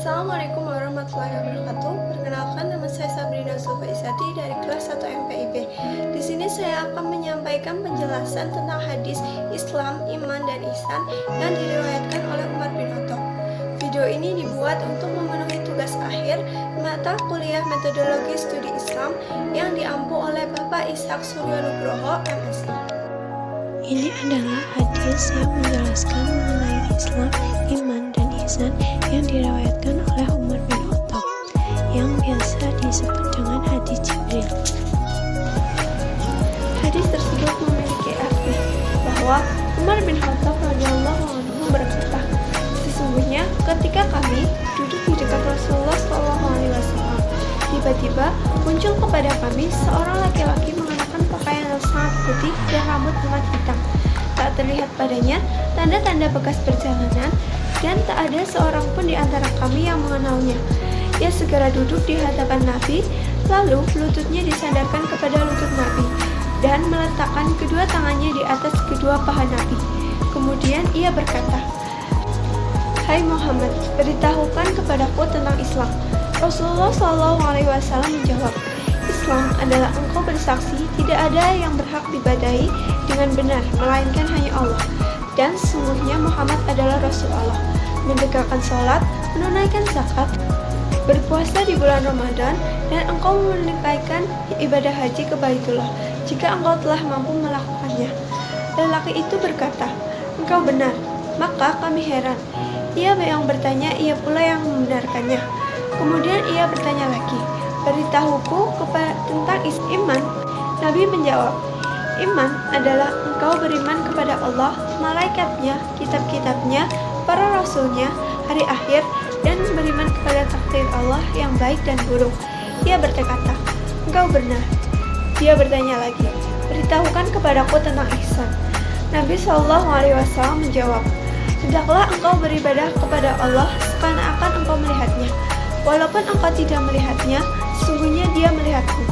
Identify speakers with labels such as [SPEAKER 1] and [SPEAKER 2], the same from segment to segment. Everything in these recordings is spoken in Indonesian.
[SPEAKER 1] Assalamualaikum warahmatullahi wabarakatuh. Perkenalkan, nama saya Sabrina Zulfaisati dari kelas 1 MPIB. Di sini saya akan menyampaikan penjelasan tentang hadis Islam, Iman, dan Ihsan yang diriwayatkan oleh Umar bin Khattab. Video ini dibuat untuk memenuhi tugas akhir mata kuliah metodologi studi Islam yang diampu oleh Bapak Ishak Suryo Nugroho, MSI.
[SPEAKER 2] Ini adalah hadis yang menjelaskan mengenai Islam, Iman, dan Ihsan yang diriwayatkan oleh Umar bin Khattab yang biasa disebut dengan hadis Jibril.
[SPEAKER 1] Hadis tersebut memiliki arti bahwa Umar bin Khattab radhiyallahu anhu berkata, sesungguhnya ketika kami duduk di dekat Rasulullah SAW, tiba-tiba muncul kepada kami seorang laki-laki mengenakan pakaian yang sangat putih dan rambut sangat hitam. Tak terlihat padanya tanda-tanda bekas perjalanan dan tak ada seorang pun di antara kami yang mengenalnya. Ia segera duduk di hadapan Nabi, lalu lututnya disandarkan kepada lutut Nabi dan meletakkan kedua tangannya di atas kedua paha Nabi. Kemudian ia berkata, "Hai Muhammad, beritahukan kepadaku tentang Islam." Rasulullah SAW menjawab, "Islam adalah engkau bersaksi tidak ada yang berhak diibadahi dengan benar melainkan hanya Allah, dan sesungguhnya Muhammad adalah Rasul Allah, menegakkan sholat, menunaikan zakat, berpuasa di bulan Ramadan, dan engkau menunaikan ibadah haji ke Baitullah jika engkau telah mampu melakukannya." Lelaki itu berkata, "Engkau benar." Maka kami heran. Ia yang bertanya, ia pula yang membenarkannya. Kemudian ia bertanya lagi, "Beritahuku tentang iman." Nabi menjawab, "Iman adalah engkau beriman kepada Allah, malaikatnya, kitab-kitabnya, para rasulnya, hari akhir, dan beriman kepada takdir Allah yang baik dan buruk." Ia berkata, "Engkau benar." Dia bertanya lagi, "Beritahukan kepadaku tentang ihsan." Nabi SAW menjawab, "Hendaklah engkau beribadah kepada Allah seakan-akan engkau melihatnya. Walaupun engkau tidak melihatnya, sesungguhnya dia melihatmu."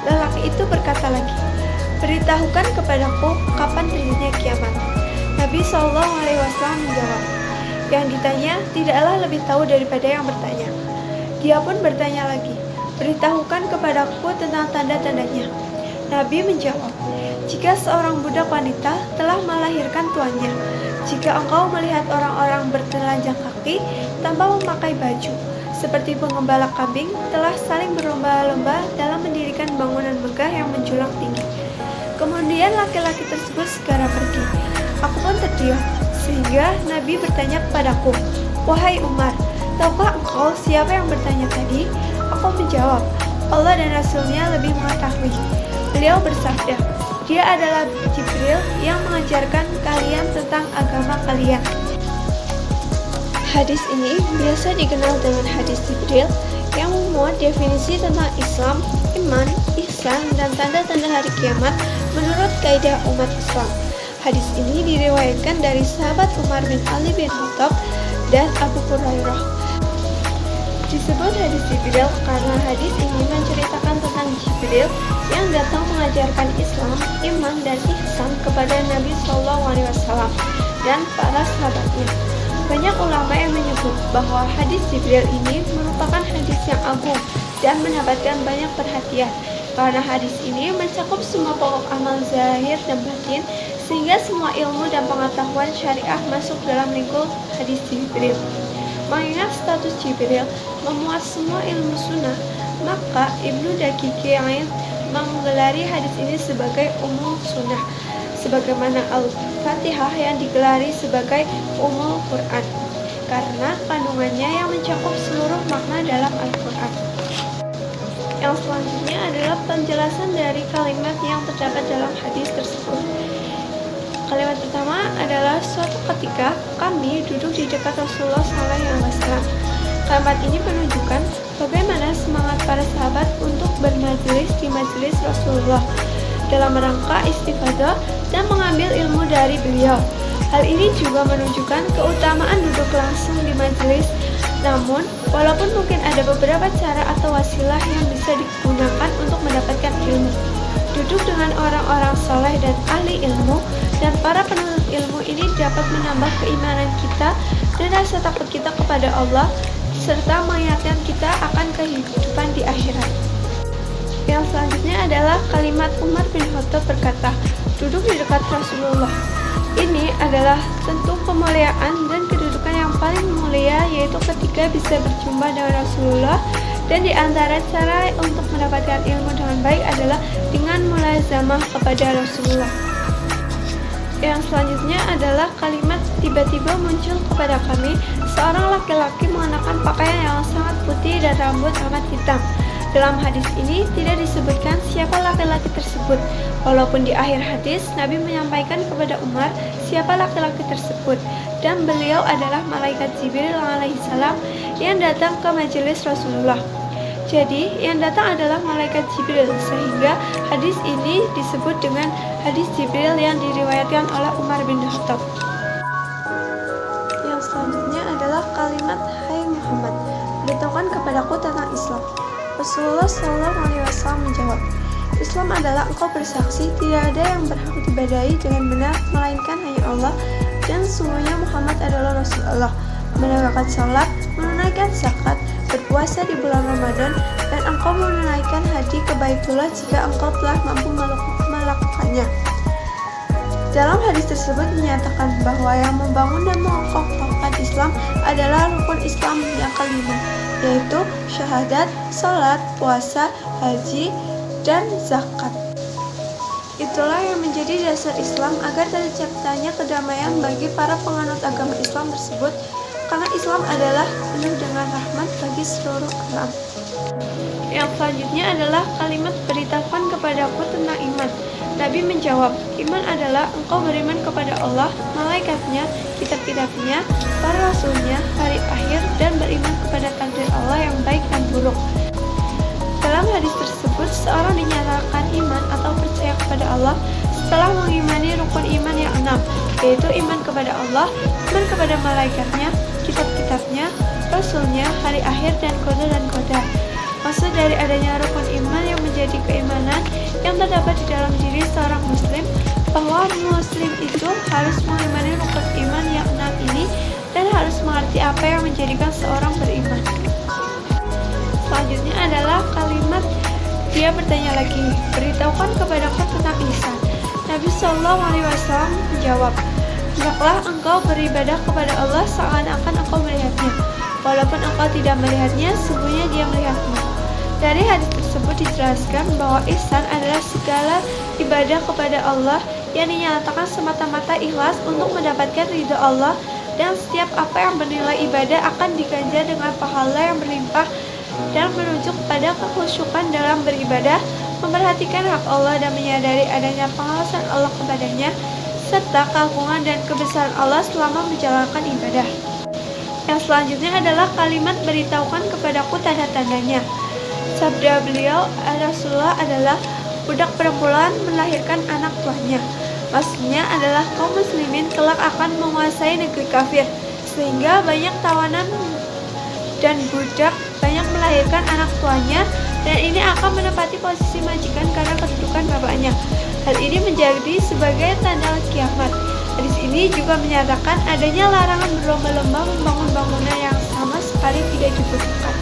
[SPEAKER 1] Lelaki itu berkata lagi, "Beritahukan kepadaku kapan terjadinya kiamat." Nabi SAW menjawab, "Yang ditanya tidaklah lebih tahu daripada yang bertanya." Dia pun bertanya lagi, "Beritahukan kepadaku tentang tanda-tandanya." Nabi menjawab, "Jika seorang budak wanita telah melahirkan tuannya, jika engkau melihat orang-orang bertelanjang kaki tanpa memakai baju, seperti pengembala kambing telah saling berlomba-lomba dalam mendirikan bangunan megah yang menjulang tinggi." Kemudian laki-laki tersebut segera pergi. Aku pun terdiam, sehingga Nabi bertanya kepadaku, "Wahai Umar, tahukah engkau siapa yang bertanya tadi?" Aku menjawab, "Allah dan Rasulnya lebih mengetahui." Beliau bersabda, "Dia adalah Jibril yang mengajarkan kalian tentang agama kalian." Hadis ini biasa dikenal dengan hadis Jibril yang memuat definisi tentang Islam, Iman, Ihsan, dan tanda-tanda hari kiamat menurut kaidah umat Islam. Hadis ini diriwayatkan dari sahabat Umar bin Ali bin Khattab dan Abu Hurairah. Disebut hadis Jibril karena hadis ini menceritakan tentang Jibril yang datang mengajarkan Islam, Iman, dan Ihsan kepada Nabi SAW dan para sahabatnya. Banyak ulama yang menyebut bahwa hadis Jibril ini merupakan hadis yang agung dan mendapatkan banyak perhatian karena hadis ini mencakup semua pokok amal zahir dan batin, sehingga semua ilmu dan pengetahuan syariah masuk dalam lingkup hadis Jibril. Mengingat status Jibril memuat semua ilmu sunnah, maka Ibnu Daqiqi Ain menggelari hadis ini sebagai umul sunnah, sebagaimana Al-Fatihah yang digelari sebagai Ummul Quran karena kandungannya yang mencakup seluruh makna dalam Al-Quran. Yang selanjutnya adalah penjelasan dari kalimat yang terdapat dalam hadis tersebut. Kalimat pertama adalah, suatu ketika kami duduk di dekat Rasulullah SAW. Kalimat ini menunjukkan bagaimana semangat para sahabat untuk bermajelis di majelis Rasulullah dalam rangka istifadah dan mengambil ilmu dari beliau. Hal ini juga menunjukkan keutamaan duduk langsung di majelis. Namun, walaupun mungkin ada beberapa cara atau wasilah yang bisa digunakan untuk mendapatkan ilmu, duduk dengan orang-orang soleh dan ahli ilmu dan para penuntut ilmu ini dapat menambah keimanan kita dan rasa takut kita kepada Allah serta mengingatkan kita akan kehidupan di akhirat. Yang selanjutnya adalah kalimat Umar bin Khattab berkata, duduk di dekat Rasulullah. Ini adalah tentu kemuliaan dan kedudukan yang paling mulia, yaitu ketika bisa berjumpa dengan Rasulullah, dan di antara cara untuk mendapatkan ilmu dengan baik adalah dengan mulazamah kepada Rasulullah. Yang selanjutnya adalah kalimat tiba-tiba muncul kepada kami seorang laki-laki mengenakan pakaian yang sangat putih dan rambut amat hitam. Dalam hadis ini tidak disebutkan siapa laki-laki tersebut. Walaupun di akhir hadis Nabi menyampaikan kepada Umar siapa laki-laki tersebut, dan beliau adalah malaikat Jibril alaihissalam yang datang ke majelis Rasulullah. Jadi yang datang adalah malaikat Jibril, sehingga hadis ini disebut dengan hadis Jibril yang diriwayatkan oleh Umar bin Khattab. Yang selanjutnya adalah kalimat Hai Muhammad, beritahukan kepadaku tentang Islam. Rasulullah SAW menjawab, Islam adalah engkau bersaksi tidak ada yang berhak diibadahi dengan benar melainkan hanya Allah, dan sesungguhnya Muhammad adalah Rasulullah, menegakkan salat, menunaikan zakat, berpuasa di bulan Ramadan, dan engkau menunaikan haji ke Baitullah jika engkau telah mampu melakukannya. Dalam hadis tersebut menyatakan bahwa yang membangun dan mengokohkan Islam adalah rukun Islam yang kelima, yaitu syahadat, salat, puasa, haji, dan zakat. Itulah yang menjadi dasar Islam agar terciptanya kedamaian bagi para penganut agama Islam tersebut, karena Islam adalah penuh dengan rahmat bagi seluruh alam. Yang selanjutnya adalah kalimat beritahukan kepadaku tentang iman. Nabi menjawab, iman adalah engkau beriman kepada Allah, malaikatnya, kitab-kitabnya, para rasulnya, hari akhir, dan beriman kepada takdir Allah yang baik dan buruk. Dalam hadis tersebut, seorang dinyatakan iman atau percaya kepada Allah setelah mengimani rukun iman yang 6, yaitu iman kepada Allah, iman kepada malaikatnya, kitab-kitabnya, rasulnya, hari akhir, dan qadar. Maksud dari adanya rukun iman yang menjadi keimanan yang terdapat di dalam diri seorang muslim, bahwa muslim itu harus mengimani rukun iman yang 6 ini dan harus mengerti apa yang menjadikan seorang beriman. Selanjutnya adalah kalimat dia bertanya lagi, beritahukan kepadaku tentang ihsan. Nabi SAW menjawab, hendaklah engkau beribadah kepada Allah seakan-akan engkau melihatnya, walaupun engkau tidak melihatnya, sesungguhnya dia melihatmu. Dari hadis tersebut dijelaskan bahwa ihsan adalah segala ibadah kepada Allah yang dinyatakan semata-mata ikhlas untuk mendapatkan ridha Allah, dan setiap apa yang bernilai ibadah akan diganjar dengan pahala yang berlimpah, dan menunjuk pada kekhusyukan dalam beribadah, memperhatikan hak Allah dan menyadari adanya pengawasan Allah kepadanya, serta keagungan dan kebesaran Allah selama menjalankan ibadah. Yang selanjutnya adalah kalimat beritahukan kepadaku tanda-tandanya. Sabda beliau, Rasulullah adalah budak perempuan melahirkan anak tuanya. Maksudnya adalah kaum muslimin kelak akan menguasai negeri kafir, sehingga banyak tawanan dan budak banyak melahirkan anak tuanya, dan ini akan menempati posisi majikan karena kedudukan bapaknya. Hal ini menjadi sebagai tanda kiamat. Hadis ini juga menyatakan adanya larangan berlomba-lomba membangun bangunan yang sama sekali tidak dibutuhkan.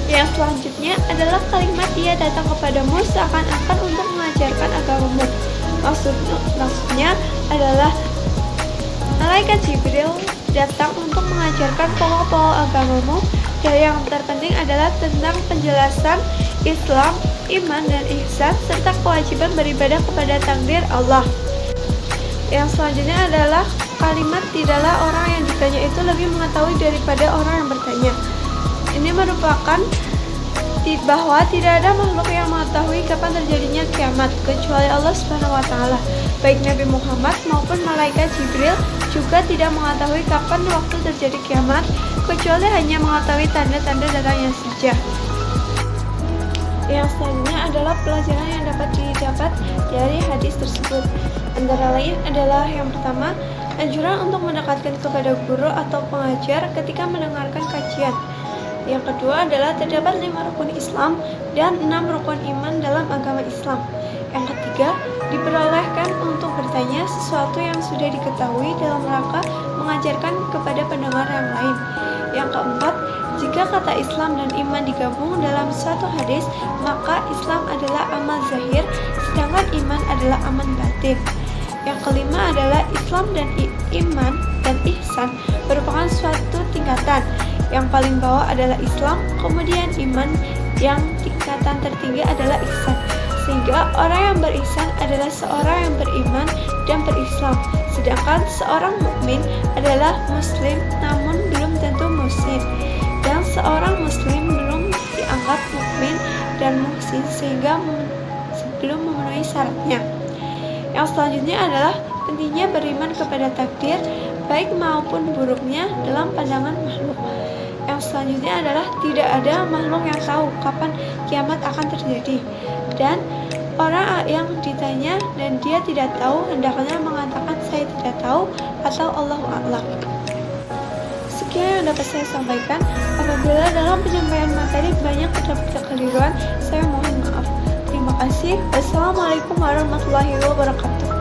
[SPEAKER 1] Yang selanjutnya adalah kalimat dia datang kepadamu seakan-akan untuk mengajarkan agamamu. Maksudnya adalah malaikat Jibril datang untuk mengajarkan pokok-pokok agamamu, dan yang terpenting adalah tentang penjelasan Islam, iman, dan ihsan, serta kewajiban beribadah kepada takdir Allah. Yang selanjutnya adalah kalimat tidaklah orang yang ditanya itu lebih mengetahui daripada orang yang bertanya. Ini merupakan bahwa tidak ada makhluk yang mengetahui kapan terjadinya kiamat kecuali Allah SWT. Baik Nabi Muhammad maupun malaikat Jibril juga tidak mengetahui kapan waktu terjadi kiamat, kecuali hanya mengetahui tanda-tanda datangnya saja. Yang selanjutnya adalah pelajaran yang dapat didapat dari hadis tersebut. Antara lain adalah yang pertama, anjuran untuk mendekatkan kepada guru atau pengajar ketika mendengarkan kajian. Yang kedua adalah terdapat 5 rukun Islam dan 6 rukun iman dalam agama Islam. Yang ketiga, diperolehkan untuk bertanya sesuatu yang sudah diketahui dalam rangka mengajarkan kepada pendengar yang lain. Yang keempat, Jika kata Islam dan iman digabung dalam suatu hadis, maka Islam adalah amal zahir, sedangkan iman adalah amal batin. Yang kelima adalah Islam dan iman dan ihsan merupakan suatu tingkatan. Yang paling bawah adalah Islam, kemudian iman, yang tingkatan tertinggi adalah ihsan. Sehingga orang yang berihsan adalah seorang yang beriman dan berislam. Sedangkan seorang mukmin adalah muslim namun belum tentu muhsin. Dan seorang muslim belum dianggap mukmin dan muhsin sehingga belum memenuhi syaratnya. Yang selanjutnya adalah pentingnya beriman kepada takdir baik maupun buruknya dalam pandangan makhluk. Yang selanjutnya adalah tidak ada makhluk yang tahu kapan kiamat akan terjadi. Dan orang yang ditanya dan dia tidak tahu hendaknya mengatakan saya tidak tahu atau Allahu a'lam. Sekian yang dapat saya sampaikan. Apabila dalam penyampaian materi banyak terdapat kekeliruan, saya mohon maaf. Terima kasih. Wassalamualaikum warahmatullahi wabarakatuh.